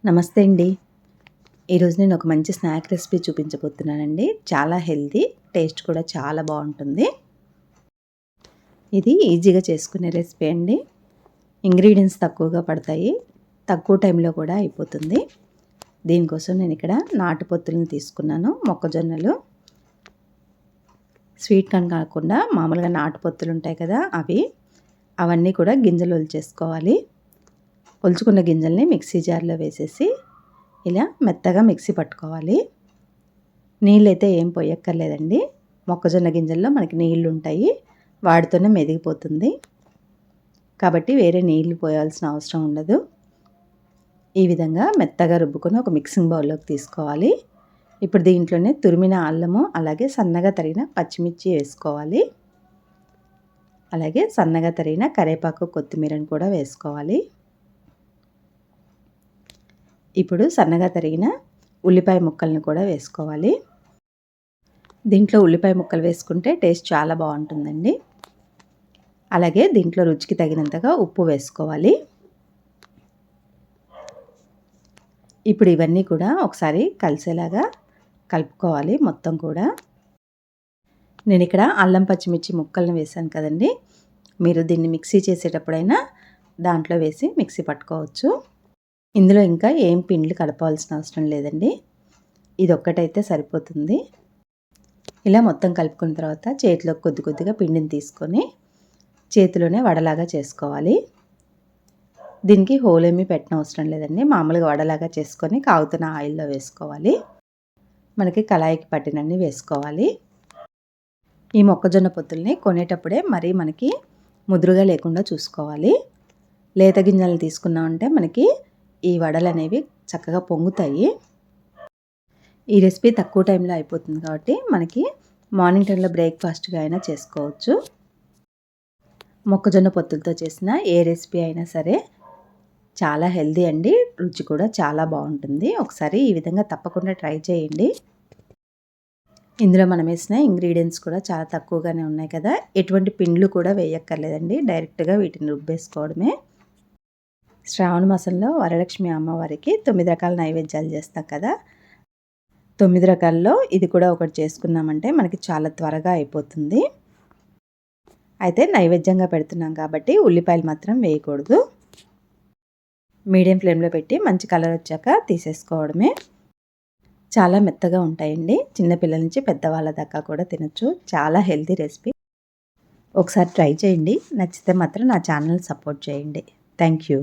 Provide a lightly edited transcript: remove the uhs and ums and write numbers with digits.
నమస్తే అండి. ఈరోజు నేను ఒక మంచి స్నాక్ రెసిపీ చూపించబోతున్నానండి. చాలా హెల్తీ, టేస్ట్ కూడా చాలా బాగుంటుంది. ఇది ఈజీగా చేసుకునే రెసిపీ అండి. ఇంగ్రీడియంట్స్ తక్కువగా పడతాయి, తక్కువ టైంలో కూడా అయిపోతుంది. దీనికోసం నేను ఇక్కడ నాటు పొత్తులను తీసుకున్నాను. మొక్కజొన్నలు స్వీట్ కార్న్ కాకుండా మామూలుగా నాటు పొత్తులు ఉంటాయి కదా, అవన్నీ కూడా గింజలు ఒలిచేసుకోవాలి. ఒలుచుకున్న గింజల్ని మిక్సీ జార్లో వేసేసి ఇలా మెత్తగా మిక్సీ పట్టుకోవాలి. నీళ్ళైతే ఏం పోయక్కర్లేదండి. మొక్కజొన్న గింజల్లో మనకి నీళ్ళు ఉంటాయి, వాటితోనే మెదిగిపోతుంది కాబట్టి వేరే నీళ్లు పోయాల్సిన అవసరం ఉండదు. ఈ విధంగా మెత్తగా రుబ్బుకొని ఒక మిక్సింగ్ బౌల్లోకి తీసుకోవాలి. ఇప్పుడు దీంట్లోనే తురిమిన అల్లము, అలాగే సన్నగా తరిగిన పచ్చిమిర్చి వేసుకోవాలి. అలాగే సన్నగా తరిగిన కరివేపాకు, కొత్తిమీరని కూడా వేసుకోవాలి. ఇప్పుడు సన్నగా తరిగిన ఉల్లిపాయ ముక్కలను కూడా వేసుకోవాలి. దీంట్లో ఉల్లిపాయ ముక్కలు వేసుకుంటే టేస్ట్ చాలా బాగుంటుందండి. అలాగే దీంట్లో రుచికి తగినంతగా ఉప్పు వేసుకోవాలి. ఇప్పుడు ఇవన్నీ కూడా ఒకసారి కలిసేలాగా కలుపుకోవాలి మొత్తం కూడా. నేను ఇక్కడ అల్లం పచ్చిమిర్చి ముక్కలను వేసాను కదండి, మీరు దీన్ని మిక్సీ చేసేటప్పుడైనా దాంట్లో వేసి మిక్సీ పట్టుకోవచ్చు. ఇందులో ఇంకా ఏం పిండిలు కలపాల్సిన అవసరం లేదండి, ఇది ఒక్కటైతే సరిపోతుంది. ఇలా మొత్తం కలుపుకున్న తర్వాత చేతిలో కొద్ది కొద్దిగా పిండిని తీసుకొని చేతిలోనే వడలాగా చేసుకోవాలి. దీనికి హోల్ ఏమీ పెట్టిన అవసరం లేదండి, మామూలుగా వడలాగా చేసుకొని కాగుతున్న ఆయిల్లో వేసుకోవాలి. మనకి కళాయికి పట్టినన్ని వేసుకోవాలి. ఈ మొక్కజొన్న పొత్తుల్ని కొనేటప్పుడే మరీ మనకి ముదురుగా లేకుండా చూసుకోవాలి. లేత గింజలను తీసుకున్నామంటే మనకి ఈ వడలు అనేవి చక్కగా పొంగుతాయి. ఈ రెసిపీ తక్కువ టైంలో అయిపోతుంది కాబట్టి మనకి మార్నింగ్ టైంలో బ్రేక్ఫాస్ట్గా అయినా చేసుకోవచ్చు. మొక్కజొన్న పొత్తులతో చేసిన ఏ రెసిపీ అయినా సరే చాలా హెల్తీ అండి, రుచి కూడా చాలా బాగుంటుంది. ఒకసారి ఈ విధంగా తప్పకుండా ట్రై చేయండి. ఇందులో మనం వేసిన ఇంగ్రీడియంట్స్ కూడా చాలా తక్కువగానే ఉన్నాయి కదా, ఎటువంటి పిండ్లు కూడా వేయక్కర్లేదండి, డైరెక్ట్గా వీటిని రుబ్బేసుకోవడమే. శ్రావణ మాసంలో వరలక్ష్మి అమ్మవారికి 9 రకాల నైవేద్యాలు చేస్తాం కదా, 9 రకాల్లో ఇది కూడా ఒకటి చేసుకున్నామంటే మనకి చాలా త్వరగా అయిపోతుంది. అయితే నైవేద్యంగా పెడుతున్నాం కాబట్టి ఉల్లిపాయలు మాత్రం వేయకూడదు. మీడియం ఫ్లేమ్లో పెట్టి మంచి కలర్ వచ్చాక తీసేసుకోవడమే. చాలా మెత్తగా ఉంటాయండి, చిన్నపిల్లల నుంచి పెద్దవాళ్ళ దాకా కూడా తినచ్చు. చాలా హెల్తీ రెసిపీ. ఒకసారి ట్రై చేయండి, నచ్చితే మాత్రం నా ఛానల్ సపోర్ట్ చేయండి. Thank you.